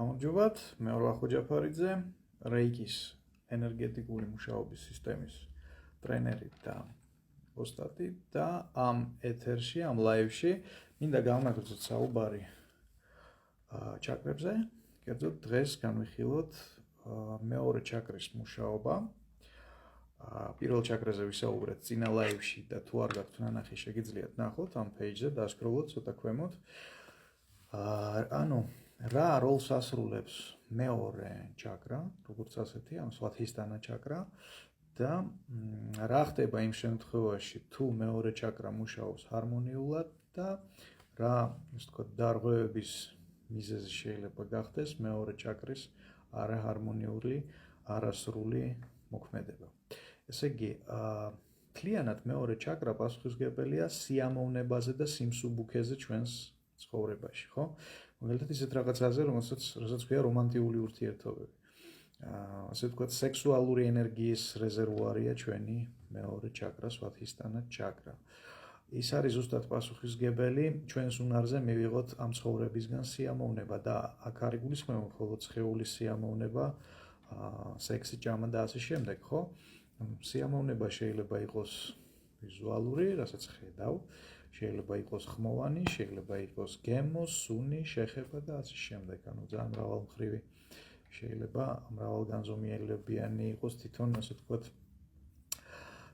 გამარჯობათ, მე ვარ ხოჯაფარიძე, რეიკის ენერგეტიკული მუშაობის სისტემის ტრენერი და ოსტატი და ამ ეთერში, ამ ლაივში მინდა გავმაგრძელოთ საუბარი ჩაკრებზე. კერძოდ დღეს განვიხილოთ მეორე ჩაკრის მუშაობა. პირველ ჩაკრაზე ვისაუბრეთ წინა ლაივში და თუ არ გაქვთ ნანახი, შეგიძლიათ ნახოთ ამ პეიჯზე, დასკროლოთ ცოტა ქვემოთ. რა როლს ასრულებს მეორე ჩაკრა, როგორც ასეთი, ამ სვათჰისტანა ჩაკრა და რა ხდება იმ შემთხვევაში, თუ მეორე ჩაკრა მუშაობს ჰარმონიულად და რა, ასე ვთქვათ, დარღვევების მიზეზი შეიძლება გახდეს მეორე ჩაკრის არაჰარმონიული, არასრული მოქმედება. ესე იგი, მთლიანად მეორე ჩაკრა პასუხისმგებელია სიამოვნებაზე და სიმსუბუქეზე ჩვენს ცხოვრებაში, ხო? მაგალითად ისეთ რაღაცაზე, რომელსაც ქვია რომანტიული ურთიერთობები. ასე ვთქვათ, სექსუალური ენერგიის რეზერვუარია ჩვენი მეორე ჩაკრა, სვათჰისტანა ჩაკრა. ის არის ზუსტად პასუხისმგებელი ჩვენს უნარზე მივიღოთ ამ ცხოვრებისგან სიამოვნება და აქ არ იგულისხმება მხოლოდ სხეულის სიამოვნება, სექსი, ჭამა და ასე შემდეგ, ხო? სიამოვნება შეიძლება იყოს ვიზუალური, რასაც ხედავ, შეიძლება იყოს ხმოვანი, შეიძლება იყოს გემო, სუნი, შეხება და ასე შემდეგ. ძალიან მრავალმხრივი შეიძლება მრავალგანზომილებიანი იყოს თვითონ, ასე ვთქვათ,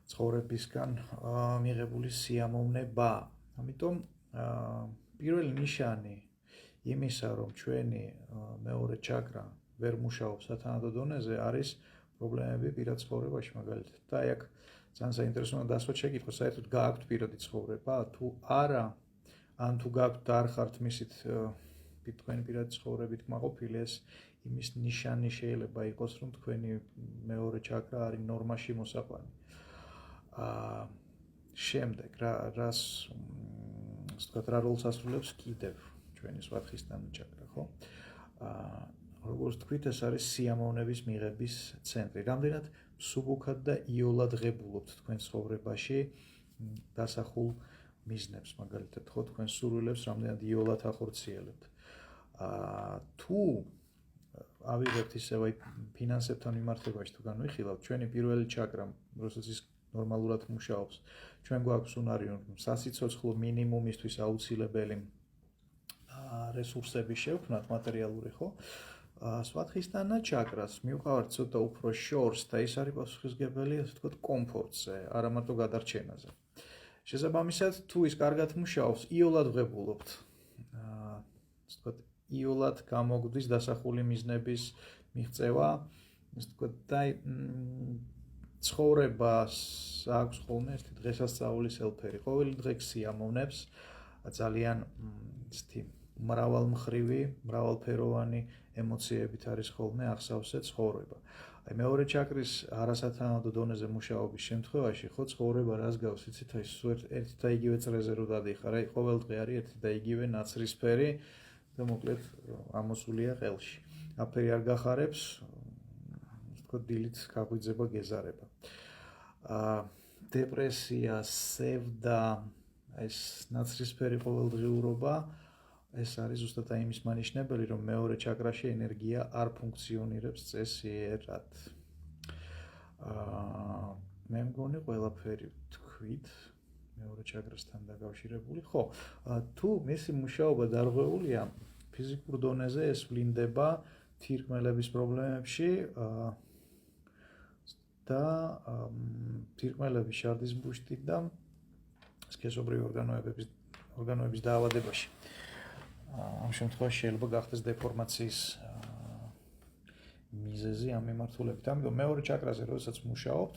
ცხოვრებისგან მიღებული სიამოვნება. ამიტომ პირველი ნიშანი იმისა, რომ ჩვენი მეორე ჩაკრა ვერ მუშაობს სათანადო დონეზე, არის პრობლემები პირად ცხოვრებაში, მაგალითად. და აი აქ ძალიან საინტერესოა დასვათ შეკითხვა, საერთოდ გააქვთ პირადი ცხოვრება, თუ არა, ან თუ გაქვთ და არ ხართ მისით თქვენი პირადი ცხოვრებით კმაყოფილი, ეს იმის ნიშანი შეიძლება იყოს, რომ თქვენი მეორე ჩაკრა არის ნორმაში მოსაყვანი. შემდეგ რას ვთქვათ, რა როლს ასრულებს კიდევ ჩვენი სვათჰისტანა ჩაკრა, ხო? როგორც თქვით, ეს არის სიამოვნების მიღების ცენტრი. რამდენად მსუბუქად და იოლად ღებულობთ თქვენ ცხოვრებაში დასახულ მიზნებს, მაგალითად, ხო, თქვენ სურვილებს რამდენად იოლად ახორციელებთ. თუ ავიღებთ ისევ ფინანსებთან მიმართებაში თუ განვიხილავთ, ჩვენი პირველი ჩაკრა, როდესაც ის ნორმალურად მუშაობს, ჩვენ გვაქვს უნარი, რომ სასიცოცხლო მინიმუმისთვის აუცილებელი რესურსები შევქმნათ, მატერიალური, ხო? სვათჰისტანა ჩაკრას მივყავართ ცოტა უფრო შორს და ის არის პასუხისმგებელი, ასე ვთქვათ, კომფორტზე, არა მარტო გადარჩენაზე. შესაბამისად, თუ ის კარგად მუშაობს, იოლად ვღებულობთ. ასე ვთქვათ, იოლად გამოგვდის დასახული მიზნების მიღწევა, ასე ვთქვათ, და ცხოვრებას აქვს ხოლმე ერთი დღესასწაულის ელფერი. ყოველი დღე სიამოვნებს, ძალიან ისეთი მრავალმხრივი, მრავალფეროვანი ემოციებით არის ხოლმე ახსავსე ცხოვრება. აი მეორე ჩაკრის არასათანადო დონეზე მუშაობის შემთხვევაში, ხო, ცხოვრება რას გავს, იცით, აი ერთი და იგივე წრეზე რო დადიხარ, აი ყოველ დღე არის ერთი და იგივე ნაცრისფერი და მოკლედ ამოსულია ყელში. აფერი არ გახარებს, თქო, დილით გაგვიძება გეზარება. დეპრესია, სევდა, ეს ნაცრისფერი ყოველდღიურობა, ეს არის ზუსტად აი იმის მანიშნებელი, რომ მეორე ჩაკრაში ენერგია არ ფუნქციონირებს წესიერად. მე მგონი ყველაფერი თქვით მეორე ჩაკრასთან დაკავშირებული. ხო, თუ მისი მუშაობა დარღვეულია ფიზიკურ დონეზე, ეს ვლინდება თირკმელების პრობლემებში და თირკმელების შარდის ბუშტი და სქესობრივი ორგანოების დაავადებაში. ამ შემთხვევაში შეიძლება გახდეს დეფორმაციის მიზეზი ამ მიმართულებით. ამიტომ მეორე ჩაკრაზე, როდესაც მუშაობთ,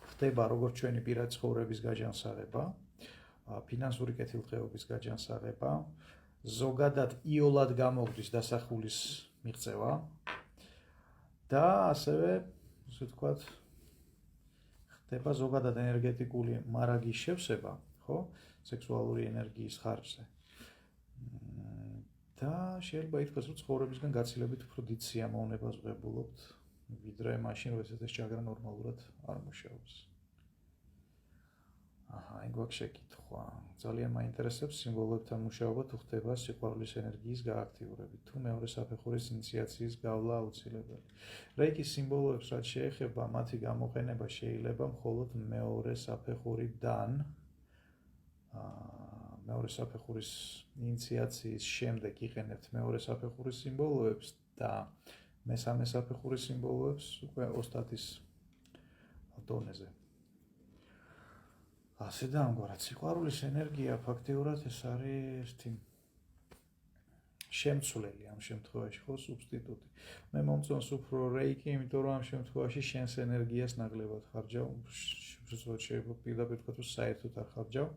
ხდება როგორც ჩვენი პირადი ცხოვრების გაჯანსაღება, ფინანსური კეთილდღეობის გაჯანსაღება, ზოგადად იოლად გამოგვდის დასახულის მიღწევა და ასევე, ასე ვთქვათ, ხდება ზოგადად ენერგეტიკული მარაგის შევსება, ხო? სექსუალური ენერგიის ხარჯზე. და შეიძლება ითქვას, რომ ცხოვრებისგან გაცილებით უფრო დიდ სიამოვნებას ვღებულობთ, ვიდრე მაშინ, როდესაც ეს ჩაკრა ნორმალურად არ მუშაობს. აი გვაქვს შეკითხვა. ძალიან მაინტერესებს სიმბოლოებთან მუშაობა თუ ხდება სიყვარულის ენერგიის გააქტიურებით, თუ მეორე საფეხურის ინიციაციის გავლა აუცილებელი. რეიკის სიმბოლოებს რაც შეეხება, მათი გამოყენება შეიძლება მხოლოდ მეორე საფეხურიდან მეორე საფეხურის ინიციაციის შემდეგ იყენებთ მეორე საფეხურის სიმბოლოებს და მესამე საფეხურის სიმბოლოებს უკვე ოსტატის დონეზე. ასე და ამგვარად სიყვარულის ენერგია ფაქტიურად ეს არის ერთი შემცვლელი ამ შემთხვევაში ხო სუბსტიტუტი. მე მომწონს უფრო რეიკი, იმიტომ რომ ამ შემთხვევაში შენს ენერგიას ნაკლებად ხარჯავ, შეიძლება პირდაპირ თქვა თუ საერთოდ არ ხარჯავ.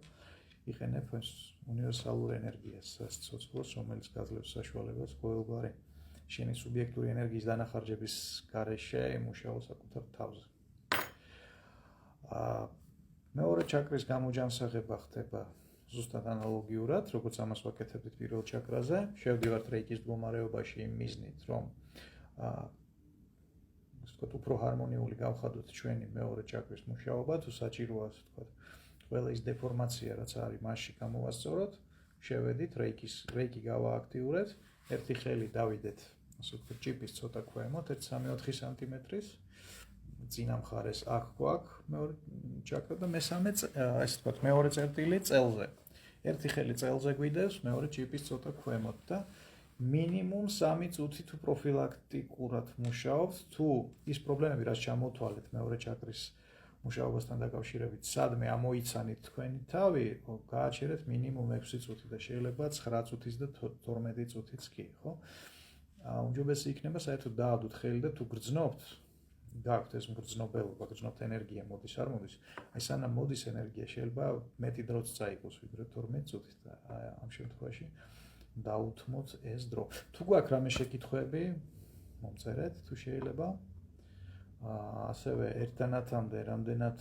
იყენებ ეს უნივერსალურ ენერგიას, სიცოცხლეს, რომელიც გაძლევს საშუალებას ყოველგვარი შენი სუბიექტური ენერგიის დანახარჯების გარეშე იმუშაოს საკუთარ თავზე. მეორე ჩაკრის გამოჯანსაღება ხდება ზუსტად ანალოგიურად, როგორც ამას ვაკეთებდით პირველ ჩაკრაზე. შევდივართ რეიკის მდგომარეობაში იმ მიზნით, რომ ასე ვთქვათ, უფრო ჰარმონიული გავხადოთ ჩვენი მეორე ჩაკრის მუშაობა, თუ საჭიროა, ასე ვთქვათ, ყველა ის დეფორმაცია, რაც არის მასში გამოვასწოროთ, შევედით რეიკი გავააქტიურეთ, ერთი ხელი დავიდეთ, ასე ვთქვათ, ჭიპის ცოტა ქვემოთ, 1-3-4 სანტიმეტრის. წინა მხარეს აქ გვაქვს მეორე ჩაკრა და მესამე ასე ვთქვათ მეორე წერტილი წელზე. ერთი ხელი წელზე გვიდევს, მეორე ჭიპის ცოტა ქვემოთ და მინიმუმ 3 წუთი თუ პროფილაქტიკურად მუშაობთ, თუ ის პრობლემები, რაც ჩამოთვალეთ მეორე ჩაკრის მუშაობასთან დაკავშირებით, სადმე ამოიცანით თქვენი თავი, გააჩერეთ მინიმუმ 6 წუთი და შეიძლება 9 წუთის და 12 წუთიც კი, ხო? უმჯობესი იქნება საერთოდ დაადოთ ხელი და თუ გრძნობთ გაქვთ ეს მგრძნობელობა, გრძნობთ ენერგია მოდის არ მოდის. აი სანამ მოდის ენერგია შეიძლება მეტი დროც წაიღოს ვიდრე 12 წუთი და ამ შემთხვევაში დაუთმოთ ეს დრო. თუ გვაქვს რამე შეკითხვები, მომწერეთ თუ შეიძლება. ასევე ერთდანათამდე რამდენად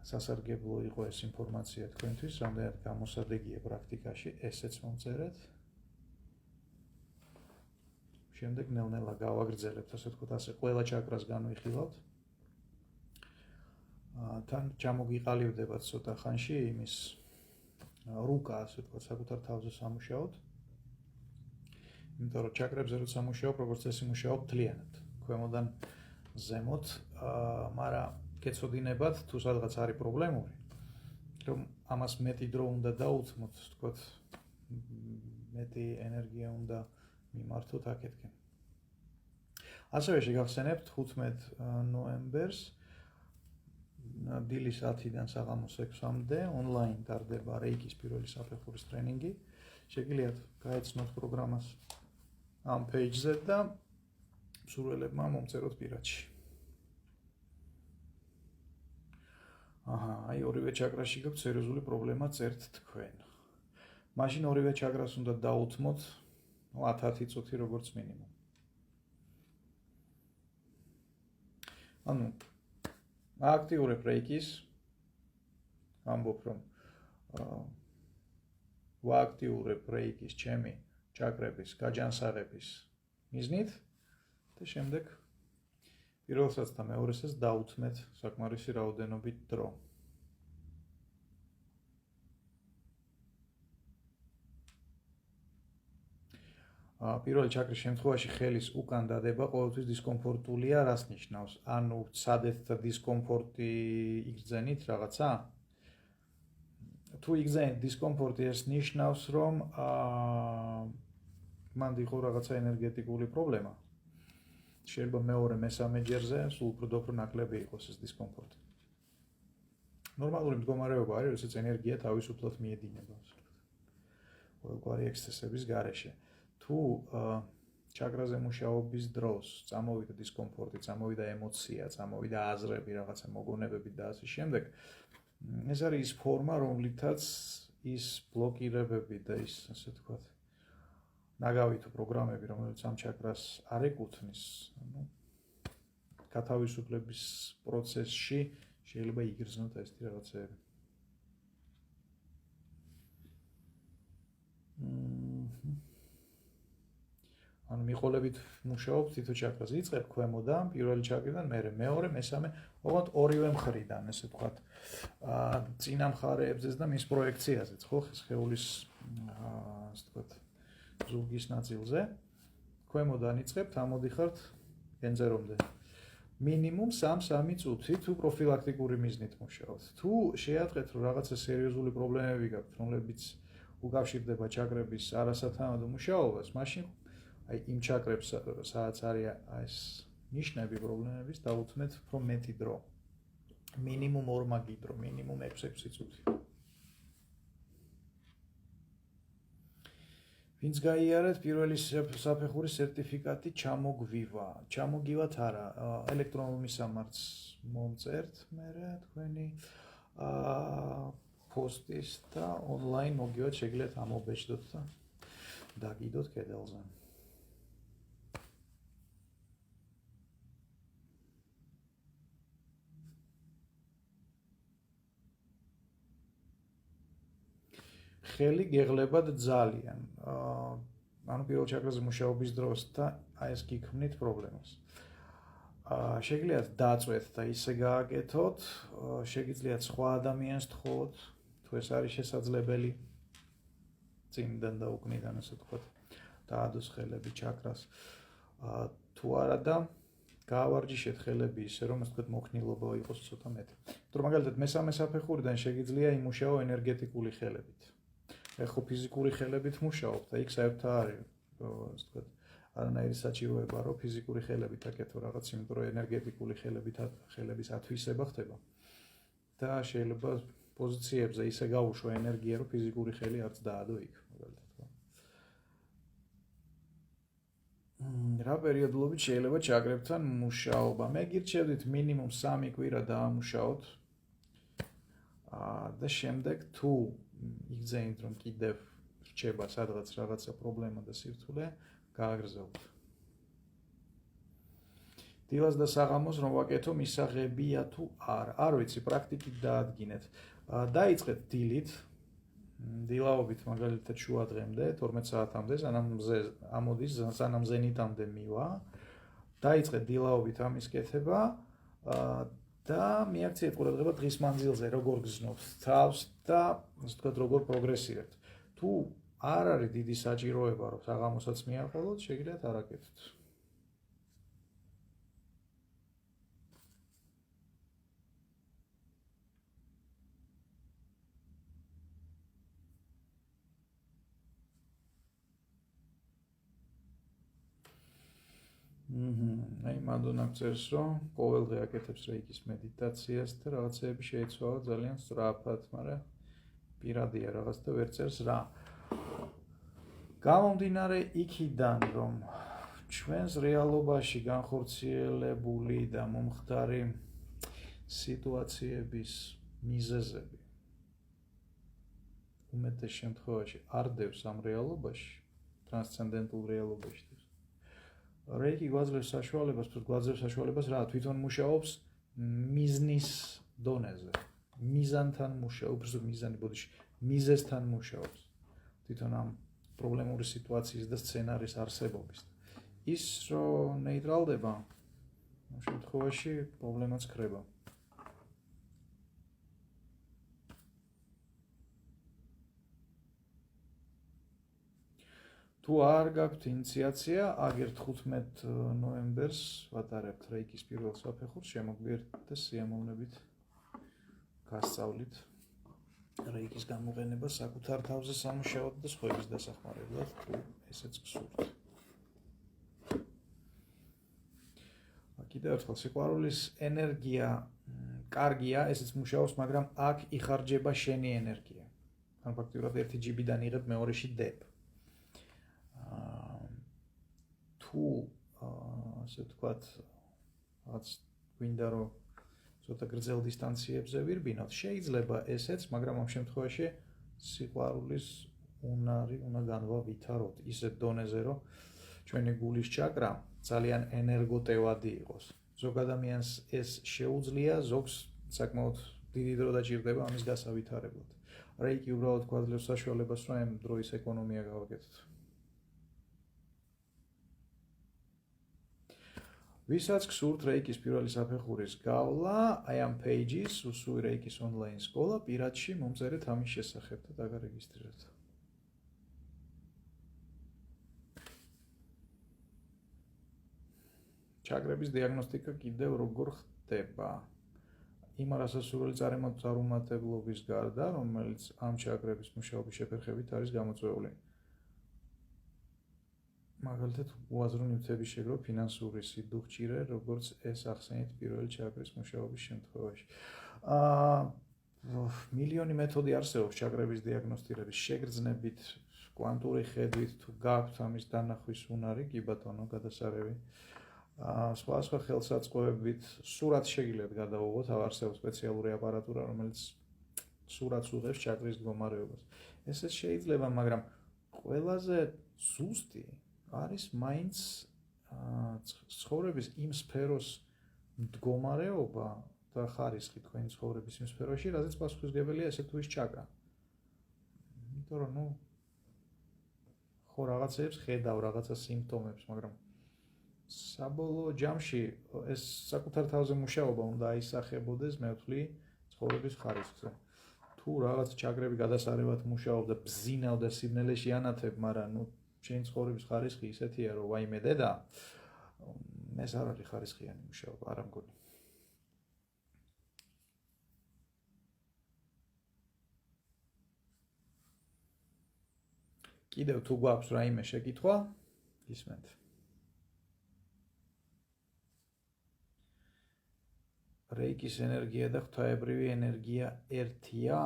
სასარგებლო იყო ეს ინფორმაცია თქვენთვის, რამდენად გამოსადეგია პრაქტიკაში, ესეც მომწერეთ. შემდეგ ნელ-ნელა გავაგრძელებთ, ასე ვთქვათ, ასე ყველა ჩაკრას განვიხილავთ. თან ჩამოგიყალიბდებათ ცოტა ხანში იმის რუკა, ასე ვთქვათ, საკუთარ თავზე სამუშაოდ. იმიტომ რომ ჩაკრებზე როცა მუშაობ, როგორც წესი მუშაობ მთლიანად, ქვემოდან ზემოთ, მაგრამ გეცოდინებათ თუ სადღაც არის პრობლემური, რომ ამას მეტი დრო უნდა დაუთმოთ, ვთქვათ, მეტი ენერგია უნდა მიმართოთ აქეთკენ. ასევე შეგახსენებთ 15 ნოემბერს დილის 10-დან საღამოს 6-მდე ონლაინ ტარდება რეიკის პირველი საფეხურის ტრენინგი. შეგიძლიათ გაეცნოთ პროგრამას ამ პეიჯზე და მსურველებმა მომწეროთ პირადში. აი ორივე ჩაკრაში გაქვთ სერიოზული პრობლემა წერთ თქვენ. მაშინ ორივე ჩაკრას უნდა დაუთმოთ 10 წუთი როგორც მინიმუმ. ანუ აქტიურებ რეიკის, ამბობ რომ ვააქტიურებ რეიკის ჩემი ჩაკრების გაჯანსაღების მიზნით და შემდეგ პირველსაც და მეორესაც დაუთმეთ საკმარისი რაოდენობით დრო. პირველი ჩაკრის შემთხვევაში ხელის უკან დადება ყოველთვის დისკომფორტულია, რას ნიშნავს? ანუ სადეთ დისკომფორტი იგრძენით რაღაცა? თუ იგრძენით დისკომფორტი, ეს ნიშნავს, რომ მანდ იყო რაღაცა ენერგეტიკული პრობლემა. შეიძლება მეორე მესამე ჯერზე სულ უფრო ნაკლები იყოს ეს დისკომფორტი. ნორმალური მდგომარეობა არის, როდესაც ენერგია თავისუფლად მიედინება. ყოველგვარი ექსცესების გარეშე. თუ ჩაკრაზე მუშაობის დროს წამოვიდა დისკომფორტი, წამოვიდა ემოცია, წამოვიდა აზრები, რაღაცა მოგონებები და ასე შემდეგ, ეს არის ის ფორმა, რომლითაც ის ბლოკირებები და ის, ასე ვთქვათ, ნაგავი თუ პროგრამები, რომელიც ამ ჩაკრას არ ეკუთვნის, ანუ გათავისუფლების პროცესში შეიძლება იგრძნოთ ესეთი რაღაცეები. ანუ მიყოლებით მუშაობთ თითო ჩაკრაზე. იწყებ ქვემოდან, პირველი ჩაკრიდან, მერე მეორე, მესამე, ოღონდ ორივე მხრიდან, ესე ვთქვათ, წინა მხარეებზეც და მის პროექციაზეც, ხო, სხეულის ასე ვთქვათ, ზურგის ნაწილზე. ქვემოდან იწყებთ, ამოდიხართ გენზერომდე. მინიმუმ 3 წუთი თუ პროფილაქტიკური მიზნით მუშაობთ. თუ შეატყეთ, რომ რაღაცა სერიოზული პრობლემები გაქვთ, რომლებიც უკავშირდება ჩაკრების არასათანადო მუშაობას, მაშინ აი იმ ჩაკრებს, სადაც არის ეს ნიშნები პრობლემების, დაუთმეთ უფრო მეტი დრო. მინიმუმ 2 მაგი დრო, მინიმუმ 6 წუთი. ვინც გაიარეთ პირველი საფეხურის სერტიფიკატი ჩამოგვივა. ჩამოგივათ არა, ელექტრონულ მისამართს მომწერთ მერე თქვენი პოსტის და ონლაინ მოგივათ, შეგიძლიათ ამობეჭდოთ და დაგიდოთ კედელზე. ხელი გეღლებათ ძალიან. ანუ პირველ ჩაკრაზე მუშაობის დროს და აი ეს გიქმნით პრობლემას. შეგიძლიათ დაწვეთ და ისე გააკეთოთ, შეგიძლიათ სხვა ადამიანს თხოვოთ, თუ ეს არის შესაძლებელი. წინიდან და უკნიდან ასე ვთქვათ, დაადოს ხელები ჩაკრას. თუ არა და გაავარჯიშეთ ხელები ისე, რომ ასე ვთქვათ, მოქნილობა იყოს ცოტა მეტი. თუ მაგალითად მესამე საფეხურიდან შეგიძლია იმუშაო ენერგეტიკული ხელებით. ეხო ფიზიკური ხელებით მუშაობ და იქ საერთოდ არის, ასე ვთქვათ, არანაირი საჭიროება, რომ ფიზიკური ხელებით აკეთო რაღაც, იმიტომ რომ ენერგეტიკული ხელების ათვისება ხდება. და შეიძლება პოზიციებზე ისე გაუშვა ენერგია, რომ ფიზიკური ხელი არც დაადო იქ, მაგალითად. რა პერიოდულობით შეიძლება ჩაკრებთან მუშაობა? მე გირჩევდით მინიმუმ 3 კვირა დაამუშაოთ. და შემდეგ თუ იგზავნით, რომ კიდევ რჩება სადღაც რაღაცა პრობლემა და სირთულე, გააგრძელოთ. დილას და საღამოს რომ ვაკეთო, მისაღებია თუ არა. არ ვიცი, პრაქტიკით დაადგინეთ. დაიწყეთ დილით, დილაობით მაგალითად შუა დღემდე, 12 საათამდე, სანამ ზენიტამდე მივა. დაიწყეთ დილაობით ამის კეთება და მიაქციეთ ყურადღება დღის მანძილზე, როგორ გზნობთ თავს და ასე ვთქვათ, როგორ პროგრესირებთ. თუ არ არის დიდი საჭიროება, რომ საღამოსაც მიაყოლოთ, შეგიძლიათ არ აკეთოთ. აი მანდონამ წერს, რომ ყოველდღე აკეთებს რეიკის მედიტაციას და რაღაცეები შეიცვალა ძალიან სწრაფად, მაგრამ პირადია რაღაც და ვერ წერს რა. გამომდინარე იქიდან, რომ ჩვენს რეალობაში განხორციელებული და მომხდარი სიტუაციების მიზეზები უმეტეს შემთხვევაში არ დევს ამ რეალობაში, ტრანსცენდენტულ რეალობაში. რეიკი გვაძლევს საშუალებას რა თვითონ მუშაობს მიზნის დონეზე. მიზანთან მუშაობს, მიზესთან მუშაობს. თვითონ ამ პრობლემური სიტუაციის და სცენარის არსებობის. ის რომ ნეიტრალდება, ამ შემთხვევაში პრობლემაც ქრება. თუ არ გაქვთ ინიციაცია, აგერ 15 ნოემბერს ვატარებთ რეიკის პირველ საფეხურს, შემოგვიერთდეთ და სიამოვნებით გასწავლით რეიკის გამოყენება საკუთარ თავზე სამუშაოდ და სხვების დასახმარებლად, თუ ესეც გსურთ. კიდევ ერთხელ, სიყვარულის ენერგია კარგია, ესეც მუშაობს, მაგრამ აქ იხარჯება შენი ენერგია. ან ფაქტიურად 1 ჯიბიდან იღებ, მეორეში დებ. თუ ასე ვთქვათ, რაც გვინდა რომ ცოტა გრძელ დისტანციებზე ვირბინოთ, შეიძლება ესეც, მაგრამ ამ შემთხვევაში სიყვარულის უნარი უნდა განვავითაროთ ისეთ დონეზე, რომ ჩვენი გულის ჩაკრა ძალიან ენერგოტევადი იყოს. ზოგ ადამიანს ეს შეუძლია, ზოგს საკმაოდ დიდი დრო დაჭირდება ამის გასავითარებლად. რეიკი უბრალოდ გვაძლევს საშუალებას, რომ ამ დროის ეკონომია გავაკეთოთ. ვისაც გსურთ რეიკის პირველი საფეხურის გავლა, აი ამ pages, უსუი რეიკის ონლაინ სკოლა, პირადში მომწერეთ ამის შესახებ და დაგარეგისტრირეთ. ჩაკრების დიაგნოსტიკა კიდევ როგორ ხდება? იმ არასასურველი წარუმატებლობის გარდა, რომელიც ამ ჩაკრების მუშაობის შეფერხებით არის გამოწვეული. მაგალითად, უაზრო ნივთების შეგროვება, ფინანსური სიდუხჭირე, როგორც ეს ახსენეთ პირველი ჩაკრის მუშაობის შემთხვევაში. მილიონი მეთოდი არსებობს ჩაკრების დიაგნოსტირების შეგრძნებით, კვანტური ხედვით, თუ გაქვთ ამის დანახვის უნარი, კი ბატონო, გადასარევი. სხვა ხელსაწყოებით სურათს შეგიძლიათ გადაუღოთ, არსებობს სპეციალური აპარატურა, რომელიც სურათს უღებს ჩაკრის მდგომარეობას. ესეც შეიძლება, მაგრამ ყველაზე ზუსტი არის მაინც ცხოვრების იმ სფეროს მდგომარეობა და ხარისხი თქვენი ცხოვრების იმ სფეროში, რაზეც პასუხისმგებელია ესე თუ ის ჩაკრა. იმიტომ რომ ხო რაღაცებს ხედავ, რაღაცა სიმპტომებს, მაგრამ საბოლოო ჯამში ეს საკუთარ თავზე მუშაობა უნდა აისახებოდეს, მე ვთვლი, ცხოვრების ხარისხზე. თუ რაღაც ჩაკრები გადასარევად მუშაობ და ბზინავ და სიბნელეში ანათებ, მაგრამ შენი ცხოვრების ხარისხი ისეთია, რომ ვაიმე დედა, ეს არ არის ხარისხიანი მუშაობა, არ ამგონი. კიდევ თუ გვაქვს რაიმე შეკითხვა, ისმენთ. რეიკის ენერგია და ღვთაებრივი ენერგია ერთია?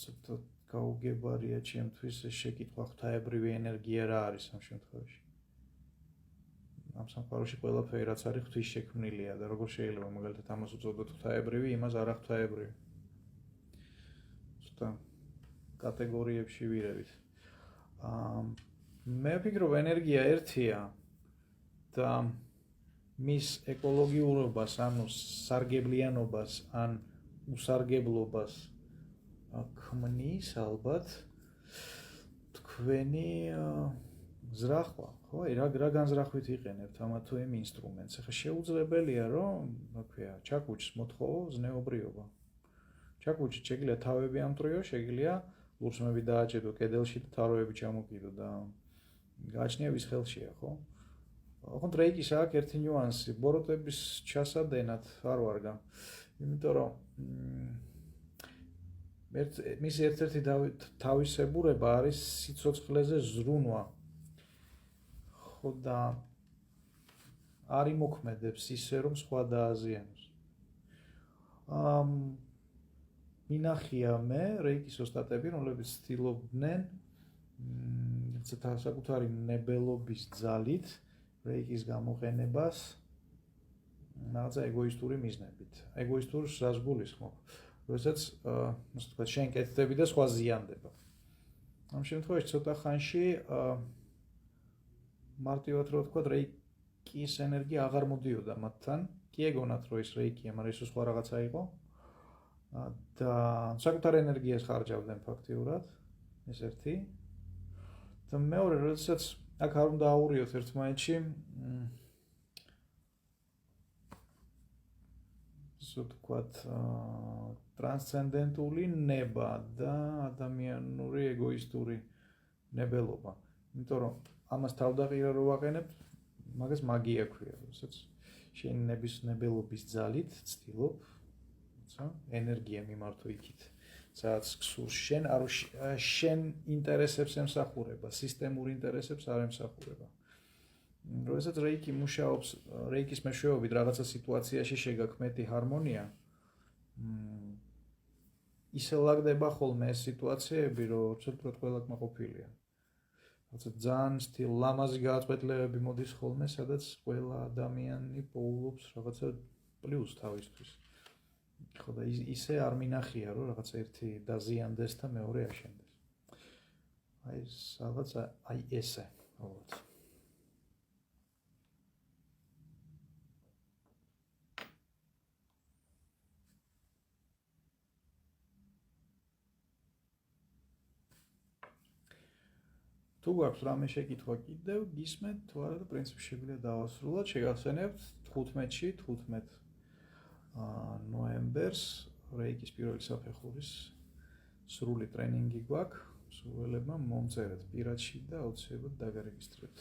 ცოტა გაუგებარია ჩემთვის ეს შეკითხვა, ღვთაებრივი ენერგია რა არის ამ შემთხვევაში? ამ სამყაროში ყველაფერი რაც არის ღვთისშექმნილია და როგორ შეიძლება მაგალითად ამას უწოდოთ ღვთაებრივი, იმას არა ღვთაებრივი. ცოტა კატეგორიებში ვირევით. მე ვფიქრობ, ენერგია ერთია და მის ეკოლოგიურობას, ანუ სარგებლიანობას, ან უსარგებლობას ქმნის ალბათ თქვენი ზრახვა, ხო? რა განზრახვით იყენებთ ამ თუ იმ ინსტრუმენტს? ახლა შეუძლებელია, რომ, რა ქვია, ჩაკუჩს მოთხოვო ზნეობრიობა. ჩაკუჩით შეგიძლია თავები ამტრიო, შეგიძლია ლურსმები დააჭედო კედელში და თაროები ჩამოკიდო და გააჩნია ვის ხელშია, ხო? ოღონდ რეიკის აქვს ერთი ნიუანსი, ბოროტების ჩასადენად არ ვარგა. იმიტომ რომ მის ერთ-ერთი თავისებურება არის სიცოცხლეზე ზრუნვა. ხო და არ იმოქმედებს ისე, რომ სხვა დააზიანოს. მინახია მე რეიკის ოსტატები, რომლებიც ცდილობდნენ საკუთარი ნებელობის ძალით რეიკის გამოყენებას რაღაცა ეგოისტური მიზნებით. ეგოისტურს რას გულისხმობ? როდესაც ასე ვთქვათ, შენ კეთდები და სხვა ზიანდება. ამ შემთხვევაში ცოტა ხანში მარტივად რო ვთქვათ, რეიკის ენერგია აღარ მოდიოდა მათთან. კი ეგონათ, რომ ის რეიკია, მაგრამ ის სხვა რაღაცა იყო. და საკუთარ ენერგიას ხარჯავდნენ ფაქტიურად, ეს ერთი. და მეორე, როდესაც აქ არ უნდა აურიოთ ერთმანეთში, ასე ვთქვათ, ტრანსცენდენტული ნება და ადამიანური ეგოისტური ნებელობა. იმიტომ რომ ამას თავდაყირა რო ვაყენებ, მაგას მაგია ქვია, როდესაც შენი ნებელობის ძალით ცდილობ ენერგია მიმართო იქით, სადაც გსურს შენ, შენ ინტერესებს ემსახურება, სისტემურ ინტერესებს არ ემსახურება. როდესაც რეიკი მუშაობს, რეიკის მეშვეობით რაღაცა სიტუაციაში შეგაქმეთი ჰარმონია, ისე ლაგდება ხოლმე ეს სიტუაციები, რომ ცოტა ყველა კმაყოფილია. რაღაცა ძალიან ლამაზი გააწყვეტილებები მოდის ხოლმე, სადაც ყველა ადამიანი პოულობს რაღაცა პლუს თავისთვის. ხო და ისე არ მინახია, რომ რაღაცა ერთი დაზიანდეს და მეორე აშენდეს. აი რაღაცა აი ესე, ალბათ. თუ გვაქვს რამე შეკითხვა კიდევ, გისმენთ თუ არა და პრინციპში შეგვიძლია დავასრულოთ. შეგახსენებთ 15-ში, 15 ნოემბერს რეიკის პირველი საფეხურის სრული ტრენინგი გვაქვს. სრულელებმა მომწერეთ პირადში და აუცილებლად დაგარეგისტრირეთ.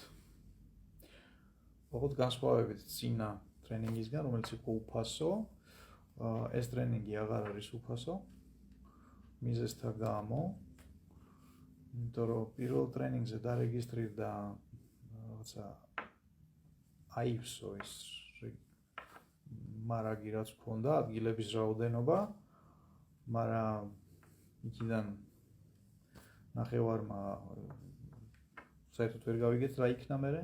ოღონდ განსხვავებით წინა ტრენინგისგან, რომელიც იყო უფასო, ეს ტრენინგი აღარ არის უფასო. მიზეზთა გამო, იმიტომ რომ პირველ ტრენინგზე დარეგისტრირდა რაღაცა აივსო ის მარაგი რაც ქონდა, ადგილების რაოდენობა, მაგრამ იქიდან ნახევარმა საერთოდ ვერ გავიგეთ რა იქნა მერე.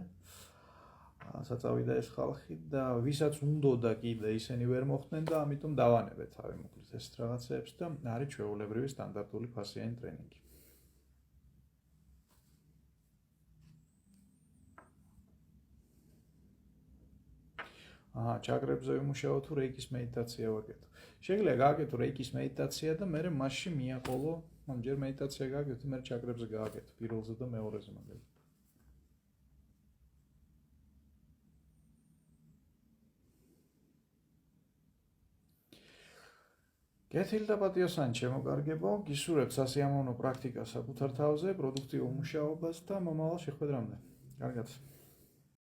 საწავიდა ეს ხალხი და ვისაც უნდოდა კიდე ისინი ვერ მოხდნენ და ამიტომ დავანებეთ თავი მოკლედ ეს რაღაცებს და არის ჩვეულებრივი სტანდარტული ფასიანი ტრენინგი. ჩაკრებზე ვიმუშაო თუ რეიკის მედიტაცია ვაკეთო. Შეგვიძლია გააკეთო რეიკის მედიტაცია და მერე მასში მიაყოლო, ჯერ მედიტაცია გააკეთო, მერე ჩაკრებზე გააკეთო, პირველზე და მეორეზე მაგალითად. გეთილ და პატიოსანი შემოგარგებო, გისურვებთ სასიამოვნო პრაქტიკას საკუთარ თავზე, პროდუქტიულ მუშაობას და მომავალ შეხვედრამდე. კარგად.